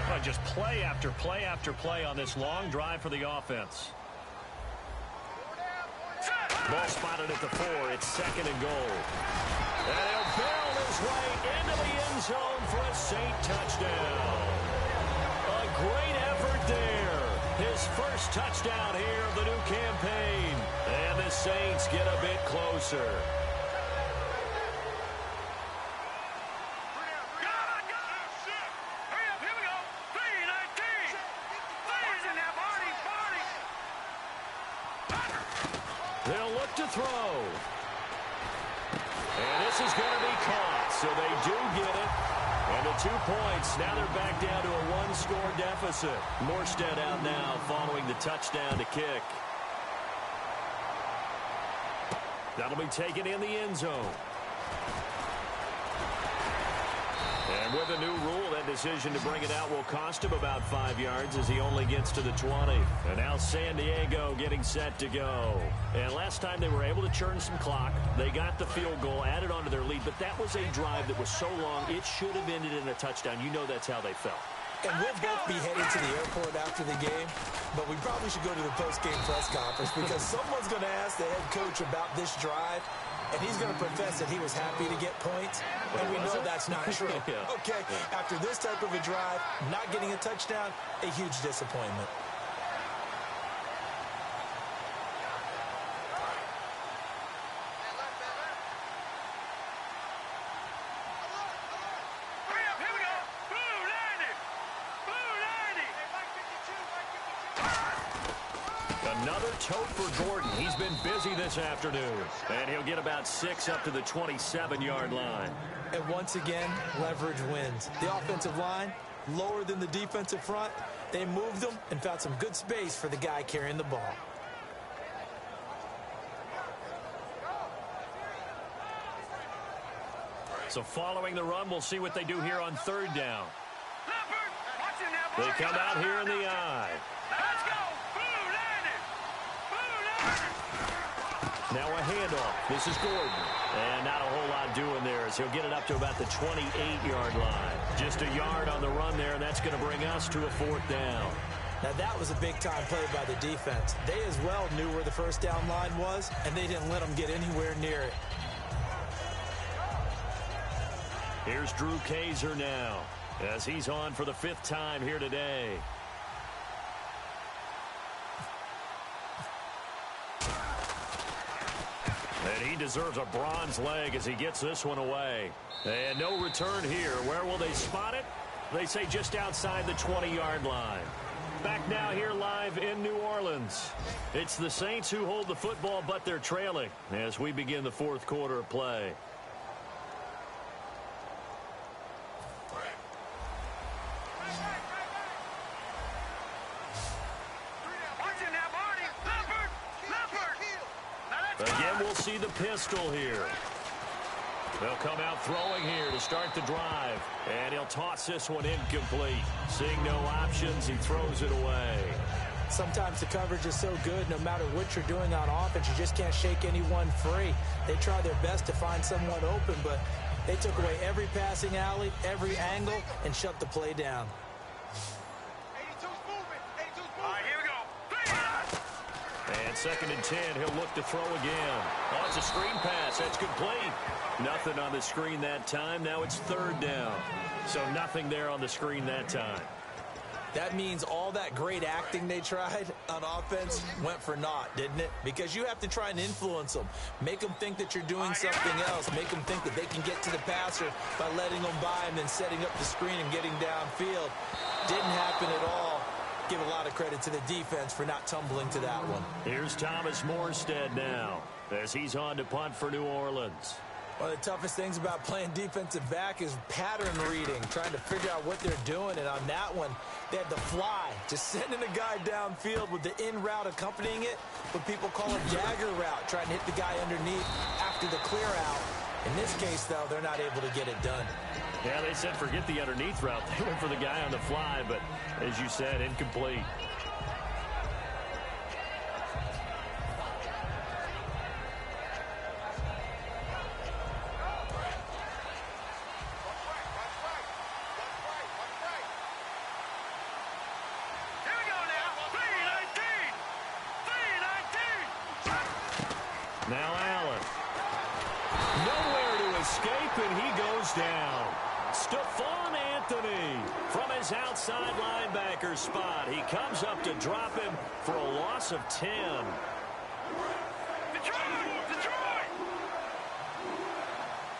Well, just play after play after play on this long drive for the offense. Ball spotted at the 4. It's 2nd and goal. And he'll barrel his way into the end zone for a Saint touchdown. A great effort there. His first touchdown here of the new campaign. And the Saints get a bit closer. They'll look to throw. And this is going to be caught, so they do get it. And the 2 points, now they're back down to a 1-score deficit. Morstead out now following the touchdown to kick. That'll be taken in the end zone. And with a new rule, that decision to bring it out will cost him about 5 yards as he only gets to the 20. And now San Diego getting set to go. And last time they were able to churn some clock. They got the field goal, added on to their lead, but that was a drive that was so long, it should have ended in a touchdown. You know that's how they felt. And we'll both be heading to the airport after the game, but we probably should go to the post-game press conference because someone's going to ask the head coach about this drive, and he's going to profess that he was happy to get points, and we know that's not true. Yeah. Okay, after this type of a drive, not getting a touchdown, a huge disappointment. Another tote for Gordon. He's been busy this afternoon. And he'll get about 6 up to the 27-yard line. And once again, leverage wins. The offensive line, lower than the defensive front. They moved them and found some good space for the guy carrying the ball. So following the run, we'll see what they do here on 3rd down. They come out here in the I. Let's go! Now a handoff. This is Gordon. And not a whole lot doing there as he'll get it up to about the 28-yard line. Just a yard on the run there, and that's going to bring us to a 4th down. Now that was a big-time play by the defense. They as well knew where the first down line was, and they didn't let them get anywhere near it. Here's Drew Kaiser now as he's on for the 5th time here today. And he deserves a bronze leg as he gets this one away. And no return here. Where will they spot it? They say just outside the 20-yard line. Back now here live in New Orleans. It's the Saints who hold the football, but they're trailing as we begin the 4th quarter of play. Again, we'll see the pistol here. They'll come out throwing here to start the drive. And he'll toss this one incomplete. Seeing no options, he throws it away. Sometimes the coverage is so good, no matter what you're doing on offense, you just can't shake anyone free. They try their best to find someone open, but they took away every passing alley, every angle, and shut the play down. 82's moving. 82's moving. All right, here we go. And 2nd and 10, he'll look to throw again. Oh, it's a screen pass. That's complete. Nothing on the screen that time. Now it's 3rd down. So nothing there on the screen that time. That means all that great acting they tried on offense went for naught, didn't it? Because you have to try and influence them. Make them think that you're doing something else. Make them think that they can get to the passer by letting them by and then setting up the screen and getting downfield. Didn't happen at all. Give a lot of credit to the defense for not tumbling to that one. Here's Thomas Morstead now as he's on to punt for New Orleans. One of the toughest things about playing defensive back is pattern reading, trying to figure out what they're doing. And on that one, they had the fly, just sending a guy downfield with the in route accompanying it. What people call a dagger route, trying to hit the guy underneath after the clear out. In this case, though, they're not able to get it done. Yeah, they said forget the underneath route. They went for the guy on the fly, but as you said, incomplete. Now Allen. Nowhere to escape, and he goes down. Stephon Anthony from his outside linebacker spot. He comes up to drop him for a loss of 10.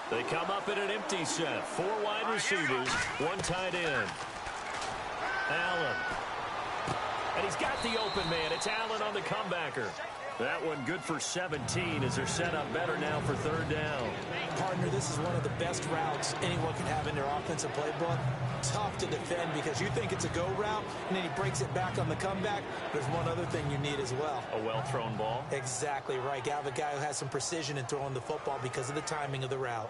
They come up in an empty set. 4 wide receivers, 1 tight end. Allen. And he's got the open man. It's Allen on the comebacker. That one good for 17 as they're set up better now for 3rd down. Partner, this is one of the best routes anyone can have in their offensive playbook. Tough to defend because you think it's a go route, and then he breaks it back on the comeback. There's one other thing you need as well. A well-thrown ball. Exactly right. You have a guy who has some precision in throwing the football because of the timing of the route.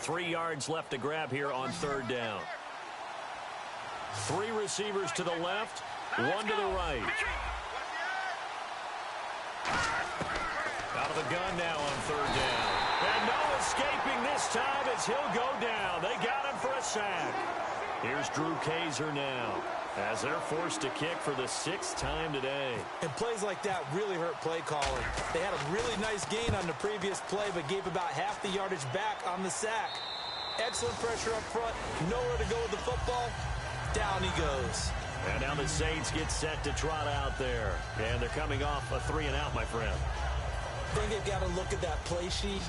3 yards left to grab here on 3rd down. 3 receivers to the left, 1 to the right. Out of the gun now on 3rd down. And no escaping this time as he'll go down. They got him for a sack. Here's Drew Kaiser now as they're forced to kick for the 6th time today. And plays like that really hurt play calling. They had a really nice gain on the previous play, but gave about half the yardage back on the sack. Excellent pressure up front. Nowhere to go with the football. Down he goes. And now the Saints get set to trot out there. And they're coming off a 3-and-out, my friend. I think they've got to look at that play sheet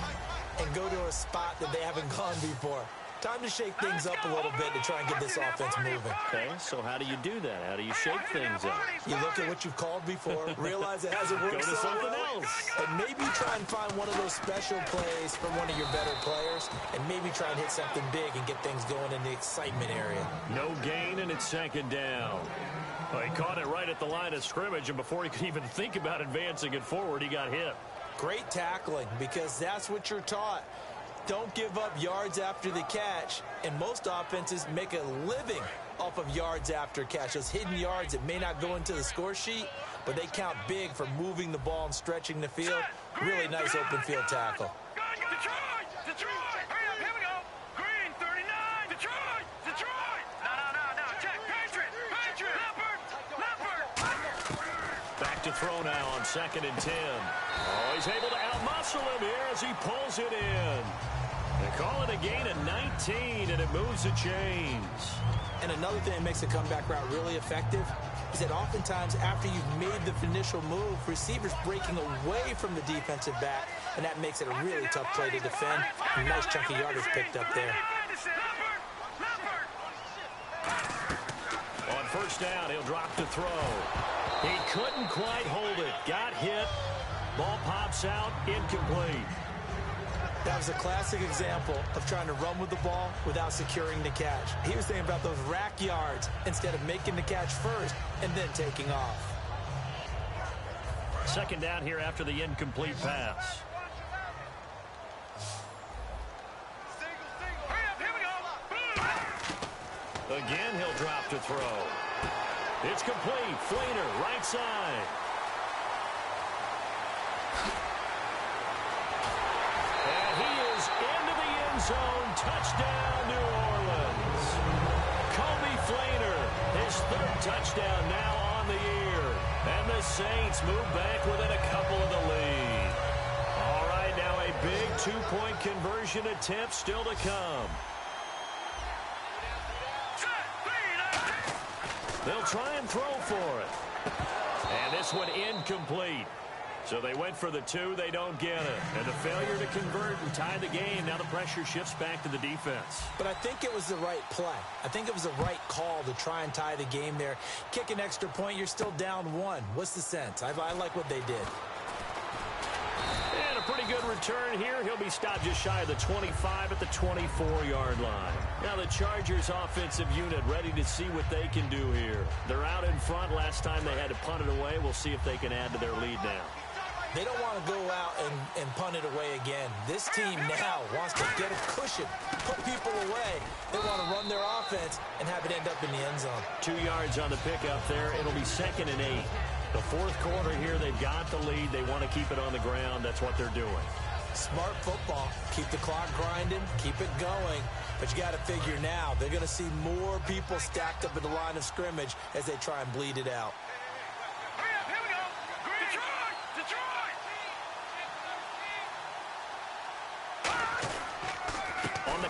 and go to a spot that they haven't gone before. Time to shake things up a little bit to try and get this offense moving. Okay, so how do you do that? How do you shake things up? You look at what you've called before, realize it hasn't worked Go to so something well, else. and maybe try and find one of those special plays from one of your better players, and maybe try and hit something big and get things going in the excitement area. No gain, and it's second down. Well, he caught it right at the line of scrimmage, and before he could even think about advancing it forward, he got hit. Great tackling, because that's what you're taught. Don't give up yards after the catch, and most offenses make a living off of yards after catch. Those hidden yards that may not go into the score sheet, but they count big for moving the ball and stretching the field. Really nice open field tackle. Detroit! Hurry up, here we go! Green, 39! Detroit! No, check! Patriot! Leopard! Back to throw now on 2nd and 10. Oh, he's able to outmuscle him here as he pulls it in. They call it a gain of 19, and it moves the chains. And another thing that makes a comeback route really effective is that oftentimes after you've made the initial move, receivers breaking away from the defensive back, and that makes it a really tough play to defend. A nice chunk of yardage picked up there. On first down, he'll drop to throw. He couldn't quite hold it. Got hit. Ball pops out, incomplete. That was a classic example of trying to run with the ball without securing the catch. He was thinking about those rack yards instead of making the catch first and then taking off. Second down here after the incomplete pass. Again, he'll drop to throw. It's complete. Fleener, right side. And he is into the end zone. Touchdown, New Orleans. Kobe Fleener, his 3rd touchdown now on the year. And the Saints move back within a couple of the lead. All right, now a big 2-point conversion attempt still to come. They'll try and throw for it. And this one incomplete. So they went for the 2. They don't get it. And the failure to convert and tie the game. Now the pressure shifts back to the defense. But I think it was the right play. I think it was the right call to try and tie the game there. Kick an extra point, you're still down 1. What's the sense? I like what they did. And a pretty good return here. He'll be stopped just shy of the 25 at the 24-yard line. Now the Chargers offensive unit ready to see what they can do here. They're out in front. Last time they had to punt it away. We'll see if they can add to their lead now. They don't want to go out and punt it away again. This team now wants to get a cushion, put people away. They want to run their offense and have it end up in the end zone. 2 yards on the pickup there. It'll be 2nd and 8. The 4th quarter here, they've got the lead. They want to keep it on the ground. That's what they're doing. Smart football. Keep the clock grinding. Keep it going. But you got to figure now, they're going to see more people stacked up at the line of scrimmage as they try and bleed it out.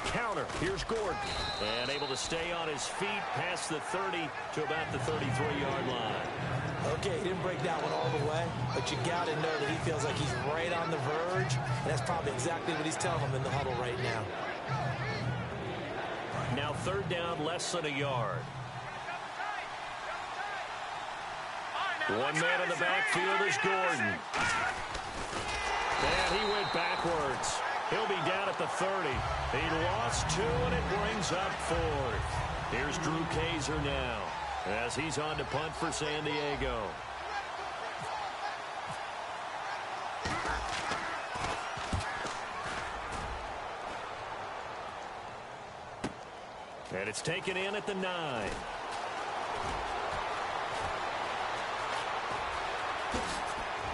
Counter. Here's Gordon. And able to stay on his feet past the 30 to about the 33-yard line. Okay, he didn't break that one all the way, but you got to know that he feels like he's right on the verge, and that's probably exactly what he's telling them in the huddle right now. Now 3rd down, less than a yard. One man in the backfield is Gordon. And he went backwards. He'll be down at the 30. He lost 2, and it brings up 4th. Here's Drew Kaiser now as he's on to punt for San Diego. And it's taken in at the 9.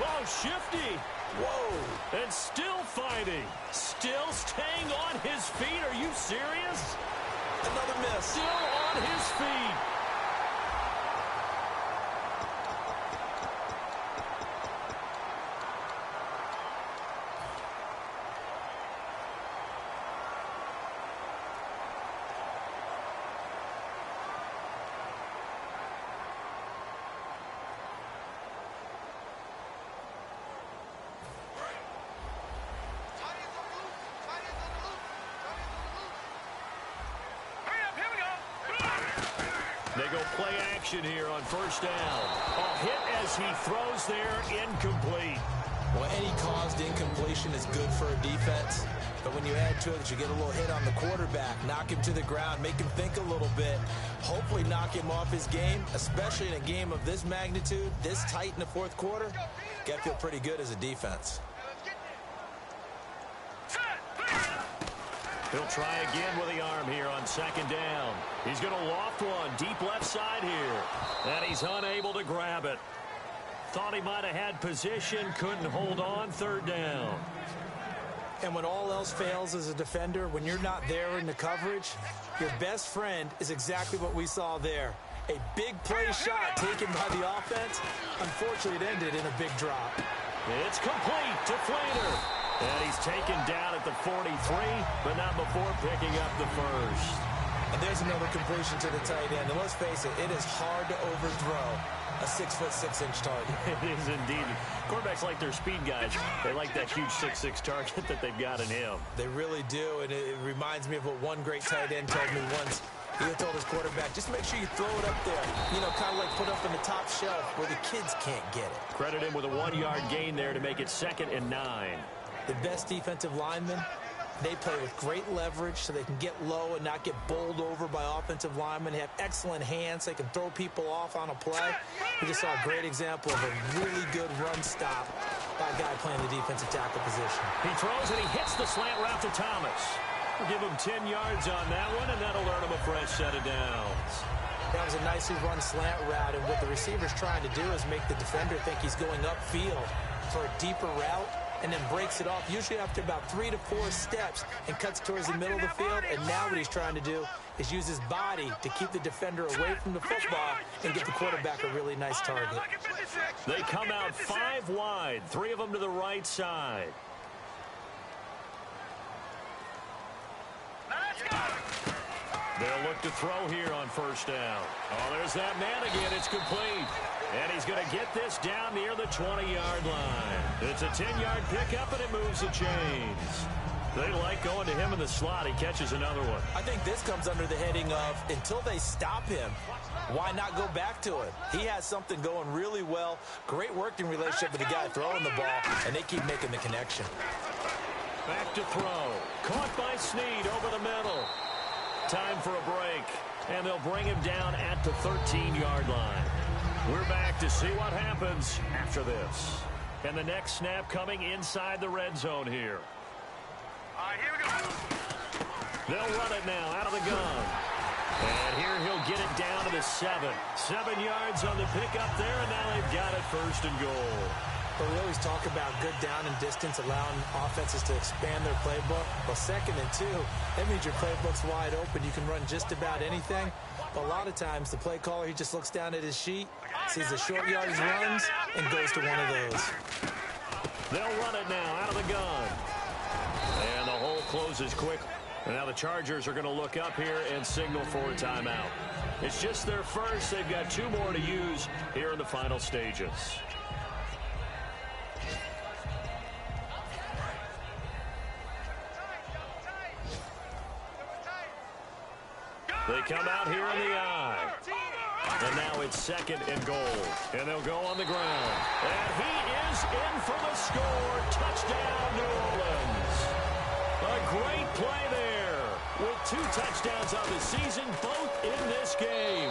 Oh, shifty. Whoa. And still fighting. Still staying on his feet. Are you serious? Another miss. Still on his feet. They go play action here on first down. A hit as he throws there, incomplete. Well, any caused incompletion is good for a defense. But when you add to it that you get a little hit on the quarterback, knock him to the ground, make him think a little bit, hopefully knock him off his game, especially in a game of this magnitude, this tight in the fourth quarter, you got to feel pretty good as a defense. He'll try again with the arm here on second down. He's going to loft one deep left side here. And he's unable to grab it. Thought he might have had position, couldn't hold on, third down. And when all else fails as a defender, when you're not there in the coverage, your best friend is exactly what we saw there. A big play shot taken by the offense. Unfortunately, it ended in a big drop. It's complete to Flater. And he's taken down at the 43, but not before picking up the first. And there's another completion to the tight end. And let's face it, it is hard to overthrow a 6'6" target. It is indeed. Quarterbacks like their speed guys. They like that huge 6'6" target that they've got in him. They really do, and it reminds me of what one great tight end told me once. He told his quarterback, just make sure you throw it up there. You know, kind of like put up on the top shelf where the kids can't get it. Credit him with a 1-yard gain there to make it 2nd and 9. The best defensive linemen, they play with great leverage so they can get low and not get bowled over by offensive linemen. They have excellent hands. They can throw people off on a play. We just saw a great example of a really good run stop by a guy playing the defensive tackle position. He throws and he hits the slant route to Thomas. We'll give him 10 yards on that one, and that'll earn him a fresh set of downs. That was a nicely run slant route, and what the receiver's trying to do is make the defender think he's going upfield for a deeper route, and then breaks it off, usually after about 3 to 4 steps, and cuts towards the middle of the field. And now what he's trying to do is use his body to keep the defender away from the football and get the quarterback a really nice target. They come out 5 wide, 3 of them to the right side. They'll look to throw here on first down. Oh, there's that man again. It's complete. And he's going to get this down near the 20-yard line. It's a 10-yard pickup, and it moves the chains. They like going to him in the slot. He catches another one. I think this comes under the heading of, until they stop him, why not go back to it? He has something going really well. Great working relationship with the guy throwing the ball, and they keep making the connection. Back to throw. Caught by Snead over the middle. Time for a break. And they'll bring him down at the 13-yard line. We're back to see what happens after this. And the next snap coming inside the red zone here. All right, here we go. They'll run it now out of the gun. And here he'll get it down to the 7. 7 yards on the pickup there, and now they've got it 1st and goal. But we always talk about good down and distance, allowing offenses to expand their playbook. Well, 2nd and 2, that means your playbook's wide open. You can run just about anything. But a lot of times, the play caller, he just looks down at his sheet, sees the short yardage runs, and goes to one of those. They'll run it now out of the gun. And the hole closes quick. And now the Chargers are going to look up here and signal for a timeout. It's just their first. They've got 2 more to use here in the final stages. They come out here in the eye. And now it's 2nd and goal. And they'll go on the ground. And he is in for the score. Touchdown, New Orleans. A great play there with 2 touchdowns on the season, both in this game.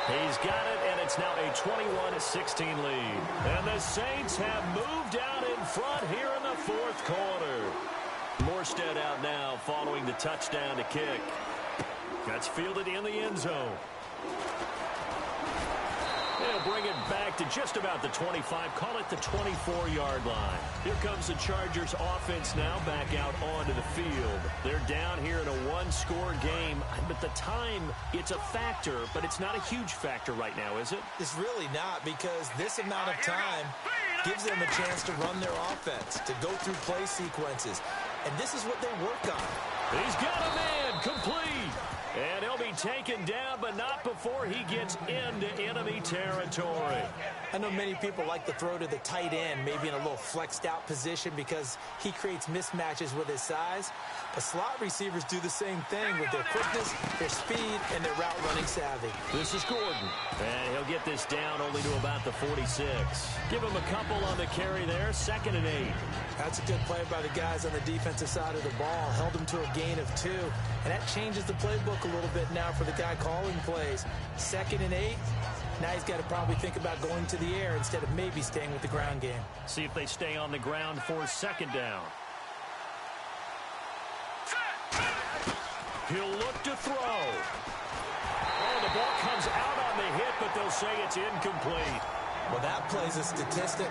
He's got it, and it's now a 21-16 lead. And the Saints have moved out in front here in the 4th quarter. Morstead out now following the touchdown to kick. That's fielded in the end zone. They'll bring it back to just about the 25, call it the 24-yard line. Here comes the Chargers offense now back out onto the field. They're down here in a 1-score game. But the time, it's a factor, but it's not a huge factor right now, is it? It's really not, because this amount of time gives them a chance to run their offense, to go through play sequences. And this is what they work on. He's got a man complete. And he'll be taken down, but not before he gets into enemy territory. I know many people like to throw to the tight end, maybe in a little flexed out position because he creates mismatches with his size. But slot receivers do the same thing with their quickness, their speed, and their route running savvy. This is Gordon. And he'll get this down only to about the 46. Give him a couple on the carry there, 2nd and 8. That's a good play by the guys on the defensive side of the ball. Held him to a gain of 2. And that changes the playbook a little bit now for the guy calling plays. 2nd and 8. Now he's got to probably think about going to the air instead of maybe staying with the ground game. See if they stay on the ground for 2nd down. He'll look to throw. Oh, the ball comes out on the hit, but they'll say it's incomplete. Well, that play's a statistic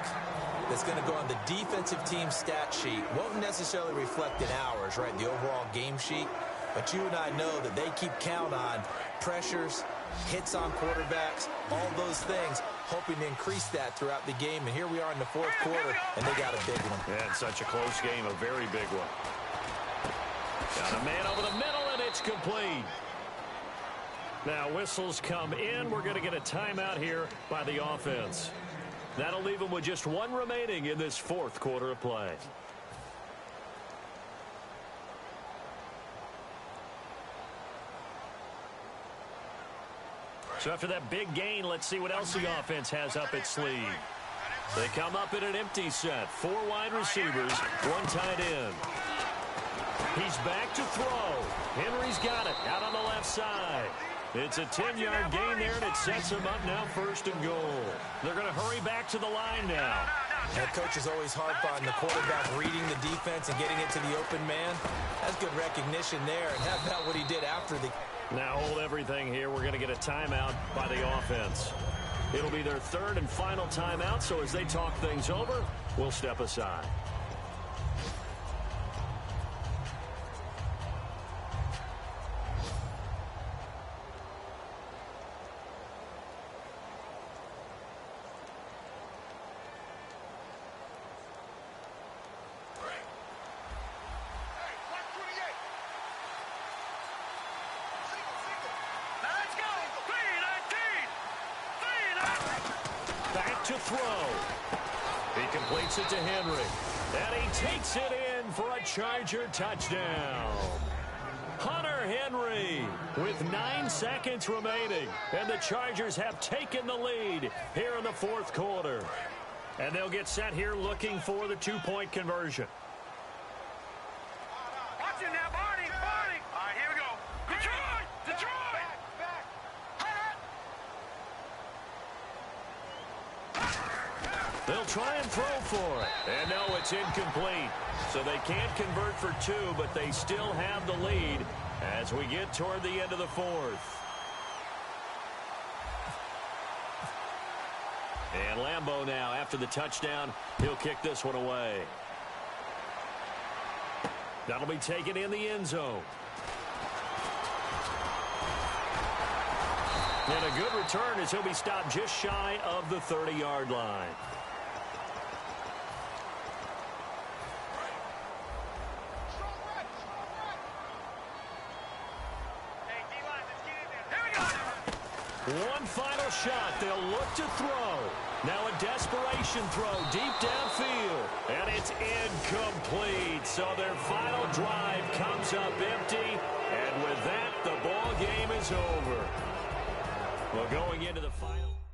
that's going to go on the defensive team stat sheet. Won't necessarily reflect in ours, right, the overall game sheet. But you and I know that they keep count on pressures, hits on quarterbacks, all those things, hoping to increase that throughout the game. And here we are in the 4th quarter, and they got a big one. Yeah, it's such a close game, a very big one. Got a man over the middle, and it's complete. Now, whistles come in. We're going to get a timeout here by the offense. That'll leave them with just 1 remaining in this 4th quarter of play. So after that big gain, let's see what else the offense has up its sleeve. They come up in an empty set. 4 wide receivers, 1 tight end. He's back to throw. Henry's got it out on the left side. It's a 10-yard gain there, and it sets him up now 1st and goal. They're going to hurry back to the line now. Head coaches always harp on the quarterback reading the defense and getting it to the open man. That's good recognition there. And how about what he did after the... Now hold everything here. We're going to get a timeout by the offense. It'll be their 3rd and final timeout, so as they talk things over, we'll step aside. To throw. He completes it to Henry. And he takes it in for a Charger touchdown. Hunter Henry with 9 seconds remaining. And the Chargers have taken the lead here in the 4th quarter. And they'll get set here looking for the 2-point conversion. Watch it now, Barney. All right, here we go. Detroit. They'll try and throw for it. And no, it's incomplete. So they can't convert for 2, but they still have the lead as we get toward the end of the 4th. And Lambeau now, after the touchdown, he'll kick this one away. That'll be taken in the end zone. And a good return as he'll be stopped just shy of the 30-yard line. One final shot. They'll look to throw. Now a desperation throw deep downfield. And it's incomplete. So their final drive comes up empty. And with that, the ball game is over. Well, going into the final...